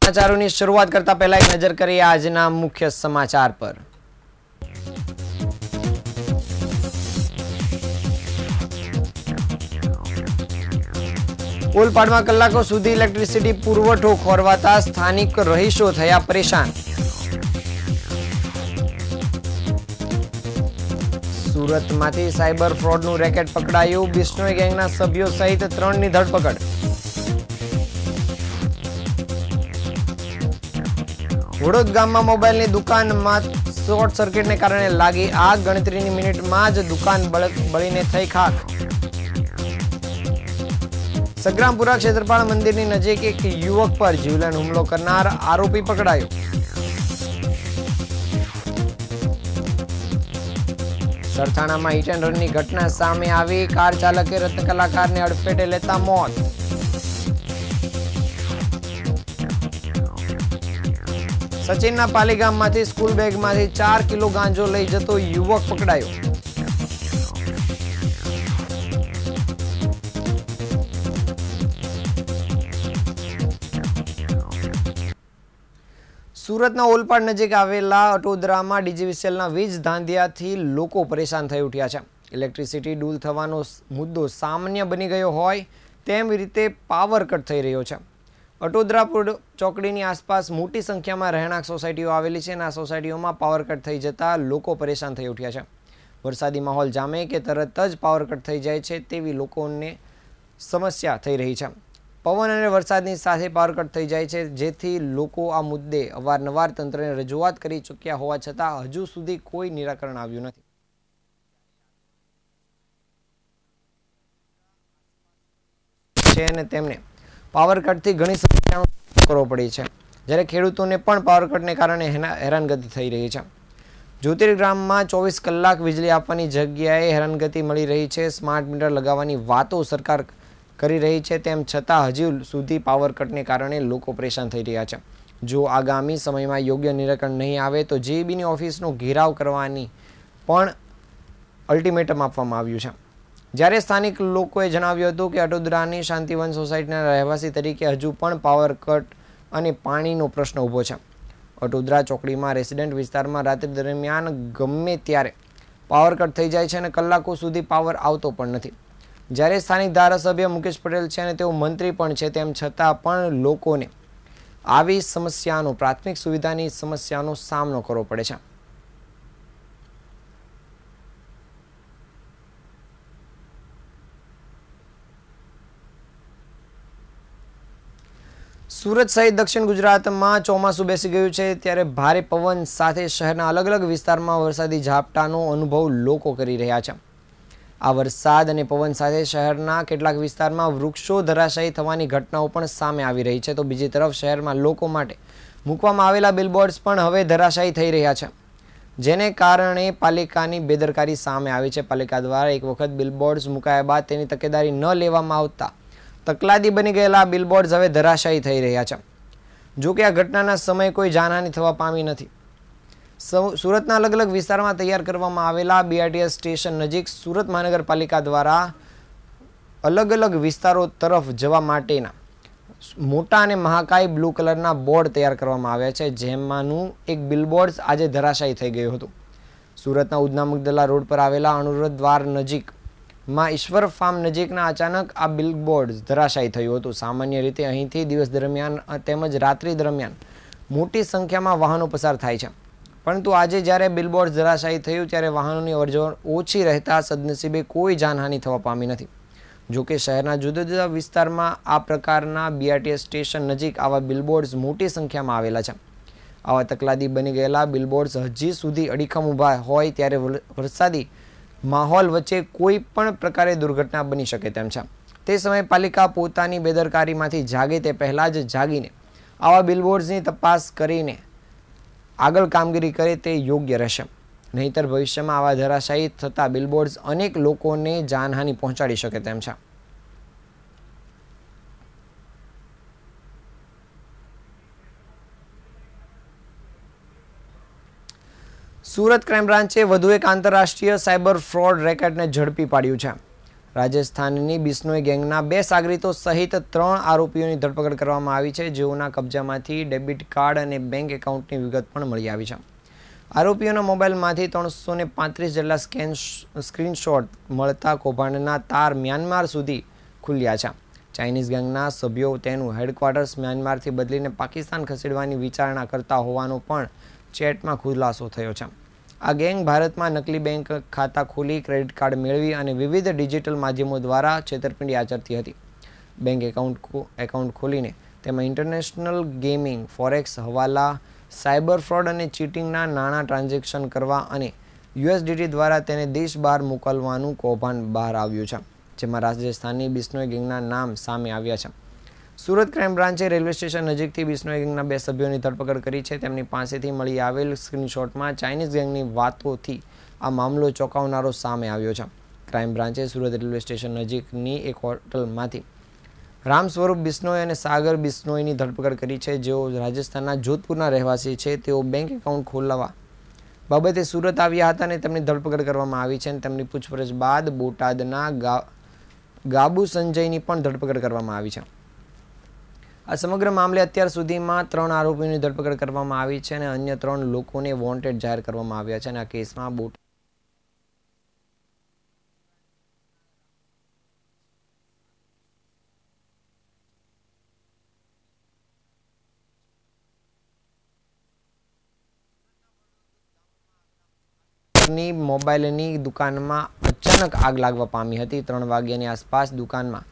સમાચારોની શરૂઆત કરતા પહેલા એક નજર કરીએ આજના મુખ્ય સમાચાર પર। ઓલપાડમાં કલાકો સુધી ઇલેક્ટ્રિસિટી પુરવઠો ખોરવાતા સ્થાનિક રહીશો થયા પરેશાન। સુરતમાંથી સાયબર ફ્રોડનું રેકેટ પકડાયું, બિશ્નોઈ ગેંગના સભ્યો સહિત 3 ની ધરપકડ। વડોદ ગામમાં મોબાઈલની દુકાનમાં શોર્ટ સર્કિટને કારણે લાગી આગ, ગણતરીની મિનિટમાં જ દુકાન બળીને થઈ ખાક। સગ્રામપુરા ક્ષેત્રપાળ મંદિરની નજીક એક યુવક પર જીવલેણ હુમલો કરનાર આરોપી પકડાયો। સરથાણામાં હિટ એન્ડ રનની ઘટના સામે આવી, કાર ચાલકે રત્ન કલાકારને અડફેટે લેતા મોત। સચિનના પાલીગામમાંથી સ્કૂલ બેગમાંથી 4 કિલો ગાંજો લઈ જતો યુવક પકડાયો। સુરતના ઓલપાડ નજીક આવેલા અટોદરામાં ડીજીવીસીએલના વીજ ધાંધિયાથી લોકો પરેશાન થઈ ઉઠ્યા છે। ઇલેક્ટ્રિસિટી ડૂલ થવાનો મુદ્દો સામાન્ય બની ગયો હોય તેમ રીતે પાવર કટ થઈ રહ્યો છે। અટોદરા ચોકડીની આસપાસ મોટી સંખ્યામાં રહેણાંક સોસાયટીઓ આવેલી છે અને આ સોસાયટીઓમાં પાવર કટ થઈ જતા લોકો પરેશાન થઈ ઉઠ્યા છે। વરસાદી માહોલ જામે કે તરત જ પાવર કટ થઈ જાય છે તેવી લોકોને સમસ્યા થઈ રહી છે। પવન અને વરસાદની સાથે પાવર કટ થઈ જાય છે, જેથી લોકો આ મુદ્દે અવારનવાર તંત્રને રજૂઆત કરી ચૂક્યા હોવા છતાં હજુ સુધી કોઈ નિરાકરણ આવ્યું નથી। અને તેમને પાવર કટથી ઘણી સમસ્યાનો સામનો કરવો પડી છે, જ્યારે ખેડૂતોને પણ પાવર કટને કારણે હેરાનગતિ થઈ રહી છે। જ્યોતિર્ગ્રામમાં 24 કલાક વીજળી આપવાની જગ્યાએ હેરાનગતિ મળી રહી છે। સ્માર્ટ મીટર લગાવવાની વાતો સરકાર કરી રહી છે, તેમ છતાં હજુ સુધી પાવર કટને કારણે લોકો પરેશાન થઈ રહ્યા છે। જો આગામી સમયમાં યોગ્ય નિરાકરણ નહીં આવે તો જીઈબીની ઓફિસનો ઘેરાવ કરવાની પણ અલ્ટિમેટમ આપવામાં આવ્યું છે। જ્યારે સ્થાનિક લોકોએ જણાવ્યું હતું કે અટોદરાની શાંતિવન સોસાયટીના રહેવાસી તરીકે હજુ પણ પાવર કટ અને પાણીનો પ્રશ્ન ઊભો છે। અટોદરા ચોકડીમાં રેસિડેન્ટ વિસ્તારમાં રાત્રિ દરમિયાન ગમે ત્યારે પાવર કટ થઈ જાય છે અને કલાકો સુધી પાવર આવતો પણ નથી। જ્યારે સ્થાનિક ધારાસભ્ય મુકેશ પટેલ છે અને તેઓ મંત્રી પણ છે, તેમ છતાં પણ લોકોને આવી સમસ્યાનો, પ્રાથમિક સુવિધાની સમસ્યાનો સામનો કરવો પડે છે। સુરત સહિત દક્ષિણ ગુજરાતમાં ચોમાસું બેસી ગયું છે, ત્યારે ભારે પવન સાથે શહેરના અલગ અલગ વિસ્તારમાં વરસાદી ઝાપટાનો અનુભવ લોકો કરી રહ્યા છે। આ વરસાદ અને પવન સાથે શહેરના કેટલાક વિસ્તારમાં વૃક્ષો ધરાશાયી થવાની ઘટનાઓ પણ સામે આવી રહી છે, તો બીજી તરફ શહેરમાં લોકો માટે મૂકવામાં આવેલા બિલબોર્ડ્સ પણ હવે ધરાશાયી થઈ રહ્યા છે, જેને કારણે પાલિકાની બેદરકારી સામે આવી છે। પાલિકા દ્વારા એક વખત બિલબોર્ડ્સ મુકાયા બાદ તેની તકેદારી ન લેવામાં આવતા તકલાદી બની ગયેલા બિલબોર્ડ્સ હવે ધરાશાયી થઈ રહ્યા છે। જો કે આ ઘટનાના સમયે કોઈ જાનહાનિ થવા પામી નથી। સુરતના અલગ અલગ વિસ્તારમાં તૈયાર કરવામાં આવેલા બીઆરટીએસ સ્ટેશન નજીક સુરત મહાનગરપાલિકા દ્વારા અલગ અલગ વિસ્તારો તરફ જવા માટેના મોટા અને મહાકાય બ્લુ કલરના બોર્ડ તૈયાર કરવામાં આવ્યા છે, જેમાંનું એક બિલબોર્ડ આજે ધરાશાયી થઈ ગયું હતું। સુરતના ઉધના મગદલા રોડ પર આવેલા અનુરોધ દ્વાર નજીકમાં ઈશ્વર ફાર્મ નજીકના અચાનક આ બિલબોર્ડ ધરાશાયી થયું હતું। સામાન્ય રીતે અહીંથી દિવસ દરમિયાન તેમજ રાત્રિ દરમિયાન મોટી સંખ્યામાં વાહનો પસાર થાય છે, પરંતુ આજે જ્યારે બિલબોર્ડ ધરાશાયી થયું ત્યારે વાહનોની અવરજવર ઓછી રહેતા સદનસીબે કોઈ જાનહાનિ થવા પામી નથી। જો કે શહેરના જુદા જુદા વિસ્તારમાં આ પ્રકારના બીઆરટીએસ સ્ટેશન નજીક આવા બિલબોર્ડ્સ મોટી સંખ્યામાં આવેલા છે। આવા તકલાદી બની ગયેલા બિલબોર્ડ્સ હજી સુધી અડીખમ ઊભા હોય ત્યારે વરસાદી માહોલ વચ્ચે કોઈ પણ પ્રકારે દુર્ઘટના બની શકે તેમ છે। તે સમયે પાલિકા પોતાની બેદરકારીમાંથી જાગે તે પહેલાં જ જાગીને આવા બિલબોર્ડ્સની તપાસ કરીને આગળ કામગીરી કરે તે યોગ્ય રહેશે, નહીંતર ભવિષ્યમાં આવા ધરાશાયી થતા બિલબોર્ડ્સ અનેક લોકોને જાનહાનિ પહોંચાડી શકે તેમ છે। સુરત ક્રાઇમ બ્રાન્ચે વધુ એક આંતરરાષ્ટ્રીય સાયબર ફ્રોડ રેકેટને ઝડપી પાડ્યું છે। રાજસ્થાનની બિશ્નોઈ ગેંગના 2 સાગરીતો સહિત 3 આરોપીઓની ધરપકડ કરવામાં આવી છે, જેઓના કબજામાંથી ડેબિટ કાર્ડ અને બેંક એકાઉન્ટની વિગત પણ મળી આવી છે. આરોપીઓના મોબાઈલમાંથી 335 જેટલા સ્ક્રીનશોટ મળતા કૌભાંડના તાર મ્યાનમાર સુધી ખુલ્યા છે. ચાઇનીઝ ગેંગના સભ્યો તેનું હેડક્વાર્ટર્સ મ્યાનમારથી બદલીને પાકિસ્તાન ખસેડવાની વિચારણા કરતા હોવાનો પણ ચેટમાં ખુલાસો થયો છે. આ ગેંગ ભારતમાં નકલી બેંક ખાતા ખોલી, ક્રેડિટ કાર્ડ મેળવી અને વિવિધ ડિજિટલ માધ્યમો દ્વારા છેતરપિંડી આચરતી હતી. બેંક એકાઉન્ટ ખોલીને તેમાં ઇન્ટરનેશનલ ગેમિંગ, ફોરેક્સ, હવાલા, સાયબર ફ્રોડ અને ચીટિંગના નાણાં ટ્રાન્ઝેક્શન કરવા અને USDT દ્વારા તેને દેશ બહાર મોકલવાનું કૌભાંડ બહાર આવ્યું છે, જેમાં રાજસ્થાનની બિશ્નોઈ ગેંગના નામ સામે આવ્યા છે. સુરત ક્રાઇમ બ્રાન્ચે રેલવે સ્ટેશન નજીકથી બિશ્નોઈ ગેંગના 2 સભ્યોની ધરપકડ કરી છે. તેમની પાસેથી મળી આવેલ સ્ક્રીનશોટમાં ચાઇનીઝ ગેંગની વાતોથી આ મામલો ચોંકાવનારો સામે આવ્યો છે. ક્રાઇમ બ્રાન્ચે સુરત રેલવે સ્ટેશન નજીકની એક હોટલમાંથી રામ સ્વરૂપ બિશ્નોઈ અને સાગર બિશ્નોઈની ધરપકડ કરી છે, જેઓ રાજસ્થાનના જોધપુરના રહેવાસી છે. તેઓ બેંક એકાઉન્ટ ખોલાવવા બાબતે સુરત આવ્યા હતા અને તેમની ધરપકડ કરવામાં આવી છે. અને તેમની પૂછપરછ બાદ બોટાદના ગાબુ સંજયની પણ ધરપકડ કરવામાં આવી છે. આ સમગ્ર મામલે અત્યાર સુધીમાં 3 આરોપીઓની ધરપકડ કરવામાં આવી છે અને અન્ય 3 લોકોને વોન્ટેડ જાહેર કરવામાં આવ્યા છે. અને આ કેસમાં મોબાઈલની દુકાનમાં અચાનક આગ લાગવા પામી હતી. 3 વાગ્યાની આસપાસ દુકાનમાં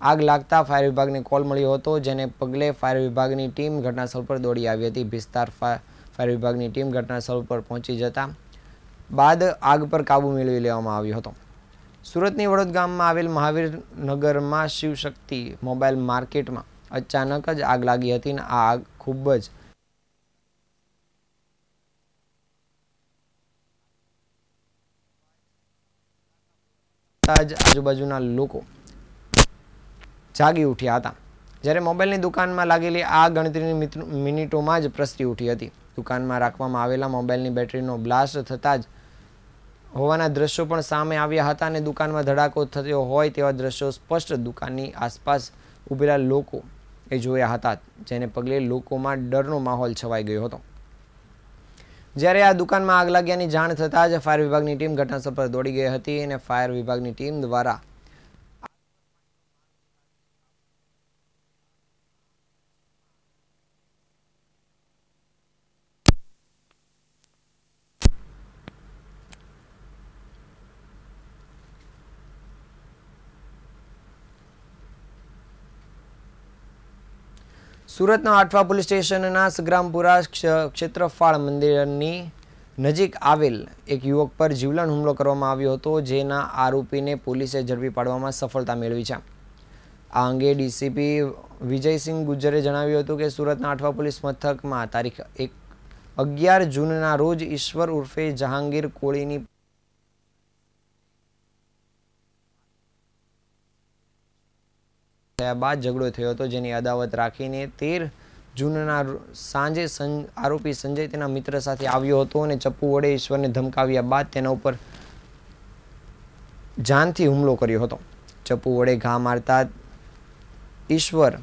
આગ લાગતા ફાયર વિભાગને કોલ મળ્યો હતો, જેને પગલે ફાયર વિભાગની ટીમ ઘટનાસ્થળ પર દોડી આવી હતી. ભીસ્તાર ફાયર વિભાગની ટીમ ઘટનાસ્થળ પર પહોંચી જતા બાદ આગ પર કાબુ મેળવી લેવામાં આવ્યો હતો. સુરતની વડોદ ગામમાં આવેલ મહાવીર નગરમાં શિવશક્તિ મોબાઈલ માર્કેટમાં અચાનક જ આગ લાગી હતી અને આ આગ ખૂબ જ આજુબાજુના લોકો જાગી ઉઠ્યા હતા. જ્યારે મોબાઈલની દુકાનમાં લાગેલી આ ગણતરીની મિનિટોમાં જ પ્રસરી ઉઠી હતી. દુકાનમાં રાખવામાં આવેલા મોબાઈલની બેટરીનો બ્લાસ્ટ થતા જ હોવાના દ્રશ્યો પણ સામે આવ્યા હતા અને દુકાનમાં ધડાકો થયો હોય તેવા દ્રશ્યો સ્પષ્ટ દુકાનની આસપાસ ઉભેલા લોકો એ જોયા હતા, જેને પગલે લોકોમાં ડરનો માહોલ છવાઈ ગયો હતો. જ્યારે આ દુકાનમાં આગ લાગ્યાની જાણ થતાં જ ફાયર વિભાગની ટીમ ઘટનાસ્થળ પર દોડી ગઈ હતી અને ફાયર વિભાગની ટીમ દ્વારા સુરતના આઠવા પોલીસ સ્ટેશનના સગ્રામપુરા ક્ષેત્રફાળ મંદિરની નજીક આવેલ એક યુવક પર જીવલેણ હુમલો કરવામાં આવ્યો હતો, જેના આરોપીને પોલીસે ઝડપી પાડવામાં સફળતા મેળવી છે. આ અંગે ડીસીપી વિજયસિંહ ગુજ્જરે જણાવ્યું હતું કે સુરતના આઠવા પોલીસ મથકમાં તારીખ 11 જૂનના રોજ ઈશ્વર ઉર્ફે જહાંગીર કોળીની બાદ ઝઘડો થયો હતો, જેની અદાવત રાખીને 13 જૂનના સાંજે આરોપી સંજય તેના મિત્ર સાથે આવ્યો હતો અને ચપ્પુ વડે ઈશ્વરને ધમકાવ્યા બાદ તેના ઉપર જાનથી હુમલો કર્યો હતો. ચપ્પુ વડે ઘા મારતા ઈશ્વર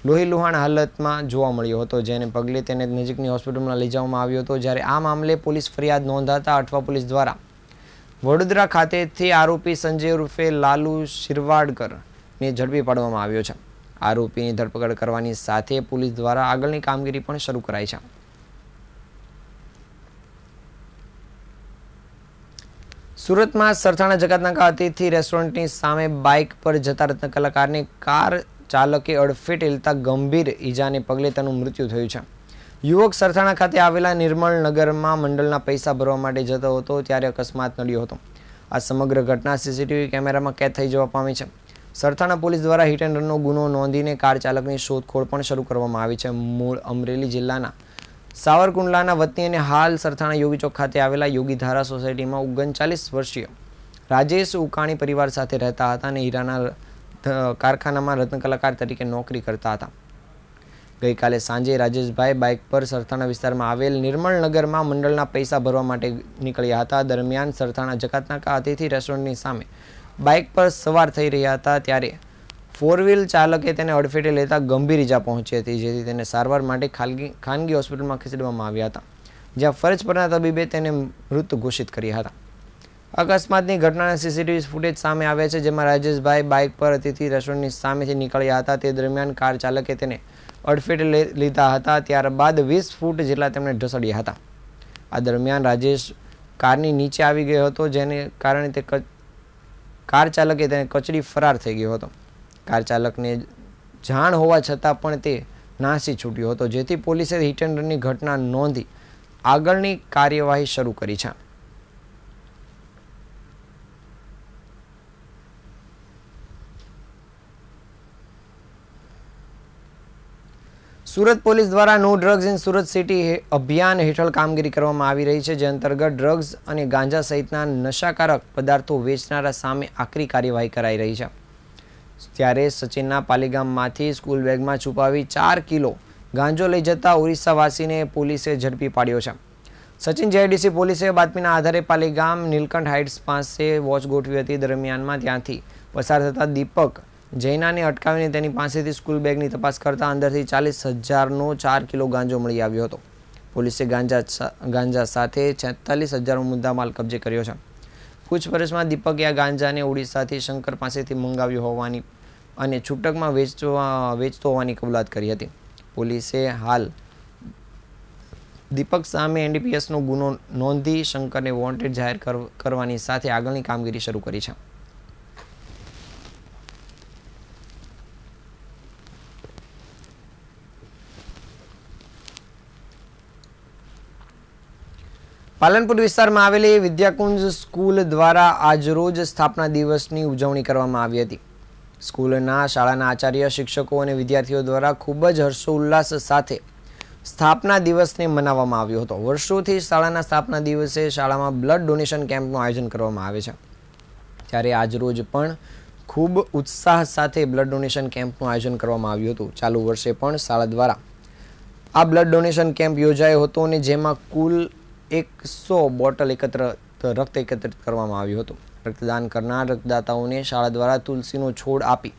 લોહીલુહાણ હાલતમાં જોવા મળ્યો હતો, જેને પગલે તેને નજીકની હોસ્પિટલમાં લઈ જવામાં આવ્યો હતો. જ્યારે આ મામલે પોલીસ ફરિયાદ નોંધાતા અઠવા પોલીસ દ્વારા વડોદરા ખાતેથી આરોપી સંજય ઉર્ફે લાલુ શિરવાડકર ને ઝડપી પાડવામાં આવ્યો છે. આરોપીની ધરપકડ કરવાની સાથે પોલીસ દ્વારા આગળની કામગીરી પણ શરૂ કરાઈ છે. સુરતમાં સરથાણા જકાતનાકા અતિથિ રેસ્ટોરન્ટની સામે બાઇક પર જતા રત્ન કલાકારને કાર ચાલકે અડફેટે લેતા ગંભીર ઈજાને પગલે તેનું મૃત્યુ થયું છે. યુવક સરથાણા ખાતે આવેલા નિર્મળ નગરમાં મંડળના પૈસા ભરવા માટે જતો હતો ત્યારે અકસ્માત નડ્યો હતો. આ સમગ્ર ઘટના સીસીટીવી કેમેરામાં કેદ થઈ જવા પામી છે. સરથાણા પોલીસ દ્વારા હિટ એન્ડ રનનો ગુનો નોંધીને કાર ચાલકની શોધખોળ પણ શરૂ કરવામાં આવી છે. મૂળ અમરેલી જિલ્લાના સાવરકુંડલાના વતની અને હાલ સરથાણા યોગી ચોક ખાતે આવેલા યોગીધારા સોસાયટીમાં 39 વર્ષીય રાજેશ ઉકાણી પરિવાર સાથે રહેતા હતા અને હીરાના કારખાનામાં રત્ન કલાકાર તરીકે નોકરી કરતા હતા. ગઈકાલે સાંજે રાજેશભાઈ બાઇક પર સરથાણા વિસ્તારમાં આવેલ નિર્મળ નગરમાં મંડળના પૈસા ભરવા માટે નીકળ્યા હતા. દરમિયાન સરથાણા જકાતનાકા અતિથિ રેસ્ટોરન્ટની સામે બાઇક પર સવાર થઈ રહ્યા હતા ત્યારે ફોર વ્હીલ ચાલકે તેને અડફેટે લેતા ગંભીર ઈજા પહોંચી હતી, જેથી તેને સારવાર માટે ખાનગી હોસ્પિટલમાં ખસેડવામાં આવ્યા હતા, જ્યાં ફરજ પરના તબીબે તેને મૃત ઘોષિત કર્યા હતા. અકસ્માતની ઘટનાના સીસીટીવી ફૂટેજ સામે આવ્યા છે, જેમાં રાજેશભાઈ બાઇક પર અતિથિ રેસ્ટોરન્ટની સામેથી નીકળ્યા હતા. તે દરમિયાન કાર ચાલકે તેને અડફેટે લીધા હતા. ત્યારબાદ 20 ફૂટ જેટલા તેમણે ઢસડ્યા હતા. આ દરમિયાન રાજેશ કારની નીચે આવી ગયો હતો, જેને કારણે કાર ચાલકે તેને કચડી ફરાર થઈ ગયો હતો. કાર ચાલકને જાણ હોવા છતાં પણ તે નાસી છૂટ્યો હતો, જેથી પોલીસે હિટ એન્ડ રનની ઘટના નોંધી આગળની કાર્યવાહી શરૂ કરી છે. સુરત પોલીસ દ્વારા no drugs in Surat city અભિયાન હેઠળ કામગીરી કરવામાં આવી રહી છે, જે અંતર્ગત ડ્રગ્સ અને ગાંજા સહિતના નશાકારક પદાર્થો વેચનારા સામે આકરી કાર્યવાહી કરાઈ રહી છે. ત્યારે સચિનના પાલીગામમાંથી સ્કૂલ બેગમાં છુપાવી 4 કિલો ગાંજો લઈ જતા ઓરિસ્સાવાસીને પોલીસે ઝડપી પાડ્યો છે. સચિન જેઆઈડીસી પોલીસે બાતમીના આધારે પાલીગામ નીલકંઠ હાઇટ્સ પાસે વોચ ગોઠવી હતી. દરમિયાનમાં ત્યાંથી પસાર થતા દીપક જૈનાને અટકાવીને તેની પાસેથી સ્કૂલ બેગની તપાસ કરતા અંદરથી 40,000નો 4 કિલો ગાંજો મળી આવ્યો હતો. પોલીસે ગાંજા સાથે 46,000નો મુદ્દામાલ કબજે કર્યો છે. પૂછપરછમાં દીપકે આ ગાંજાને ઓડિશાથી શંકર પાસેથી મંગાવ્યો હોવાની અને છૂટકમાં વેચતો હોવાની કબૂલાત કરી હતી. પોલીસે હાલ દીપક સામે એનડીપીએસનો ગુનો નોંધી શંકરને વોન્ટેડ જાહેર કરવાની સાથે આગળની કામગીરી શરૂ કરી છે. પાલનપુર વિસ્તારમાં આવેલી વિદ્યાકુંજ સ્કૂલ દ્વારા આજરોજ સ્થાપના દિવસની ઉજવણી કરવામાં આવી હતી. સ્કૂલના શાળાના આચાર્ય, શિક્ષકો અને વિદ્યાર્થીઓ દ્વારા ખૂબ જ હર્ષોલ્લાસ સાથે સ્થાપના દિવસને મનાવવામાં આવ્યો હતો. વર્ષોથી શાળાના સ્થાપના દિવસે શાળામાં બ્લડ ડોનેશન કેમ્પનું આયોજન કરવામાં આવે છે, ત્યારે આજરોજ પણ ખૂબ ઉત્સાહ સાથે બ્લડ ડોનેશન કેમ્પનું આયોજન કરવામાં આવ્યું હતું. ચાલુ વર્ષે પણ શાળા દ્વારા આ બ્લડ ડોનેશન કેમ્પ યોજાયો હતો અને જેમાં કુલ 100 બોટલ રક્ત એકત્રિત કરવામાં આવ્યું હતું. રક્તદાન કરનાર રક્તદાતાઓને શાળા દ્વારા તુલસીનો છોડ આપી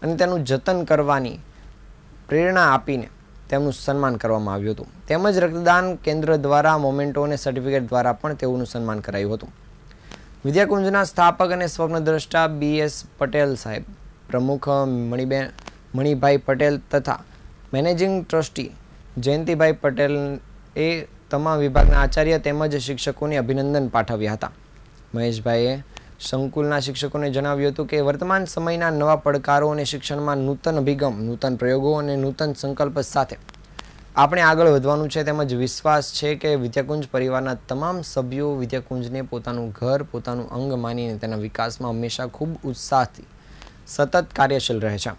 અને તેનું જતન કરવાની પ્રેરણા આપીને તેમનું સન્માન કરવામાં આવ્યું હતું. તેમજ રક્તદાન કેન્દ્ર દ્વારા મોમેન્ટો અને સર્ટિફિકેટ દ્વારા પણ તેઓનું સન્માન કરાયું હતું. વિદ્યાકુંજના સ્થાપક અને સ્વપ્નદ્રષ્ટા BS પટેલ સાહેબ, પ્રમુખ મણિભાઈ પટેલ તથા મેનેજિંગ ટ્રસ્ટી જયંતિભાઈ પટેલએ તમામ વિભાગના આચાર્ય તેમજ શિક્ષકોને અભિનંદન પાઠવ્યા હતા. મહેશભાઈએ સંકુલના શિક્ષકોને જણાવ્યું હતું કે વર્તમાન સમયના નવા પડકારો અને શિક્ષણમાં નૂતન અભિગમ, નૂતન પ્રયોગો અને નૂતન સંકલ્પ સાથે આપણે આગળ વધવાનું છે. તેમજ વિશ્વાસ છે કે વિદ્યાકુંજ પરિવારના તમામ સભ્યો વિદ્યાકુંજને પોતાનું ઘર, પોતાનું અંગ માનીને તેના વિકાસમાં હંમેશા ખૂબ ઉત્સાહથી સતત કાર્યશીલ રહે છે.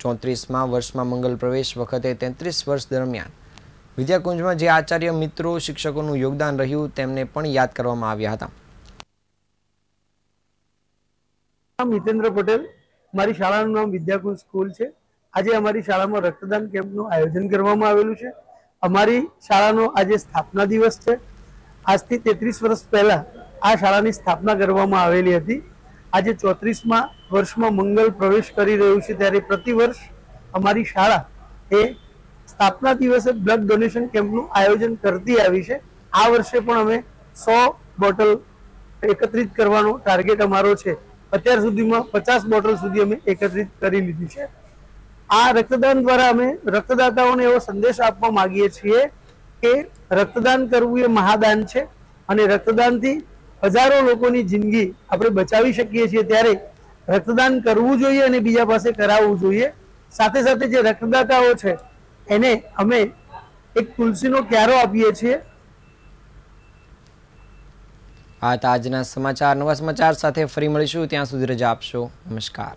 34મા વર્ષમાં મંગલ પ્રવેશ વખતે 33 વર્ષ દરમિયાન વિદ્યાકુંજમાં જે આચાર્ય મિત્રો, શિક્ષકોનું યોગદાન રહ્યું તેમને પણ યાદ કરવામાં આવ્યા હતા. મિતેન્દ્ર પટેલ, મારી શાળાનું નામ વિદ્યાકુંજ સ્કૂલ છે. આજે અમારી શાળામાં રક્તદાન કેમ્પનું આયોજન કરવામાં આવેલું છે. અમારી શાળાનો આજે સ્થાપના દિવસ છે. આજથી 33 વર્ષ પહેલા આ શાળાની સ્થાપના કરવામાં આવેલી હતી. આજે 34મા વર્ષમાં મંગલ પ્રવેશ કરી રહ્યું છે, ત્યારે પ્રતિવર્ષ અમારી શાળા એ સ્થાપના દિવસે બ્લડ ડોનેશન કેમ્પનું આયોજન કરતી આવી છે. આ વર્ષે પણ અમે 100 બોટલ એકત્રિત કરવાનો ટાર્ગેટ અમારો છે. અત્યાર સુધીમાં 50 બોટલ સુધી અમે એકત્રિત કરી લીધી છે. આ રક્તદાન દ્વારા અમે રક્તદાતાઓને એવો સંદેશ આપવા માંગીએ છીએ કે રક્તદાન કરવું એ મહાદાન છે અને રક્તદાનથી હજારો લોકોની જિંદગી આપણે બચાવી શકીએ છીએ. ત્યારે રક્તદાન કરવું જોઈએ અને બીજા પાસે કરાવવું જોઈએ. સાથે સાથે જે રક્તદાતાઓ છે એને અમે એક તુલસીનો ક્યારો આપીએ છીએ. આ હતા આજના સમાચાર. નવા સમાચાર સાથે ફરી મળીશું. ત્યાં સુધી રજા આપશો. નમસ્કાર.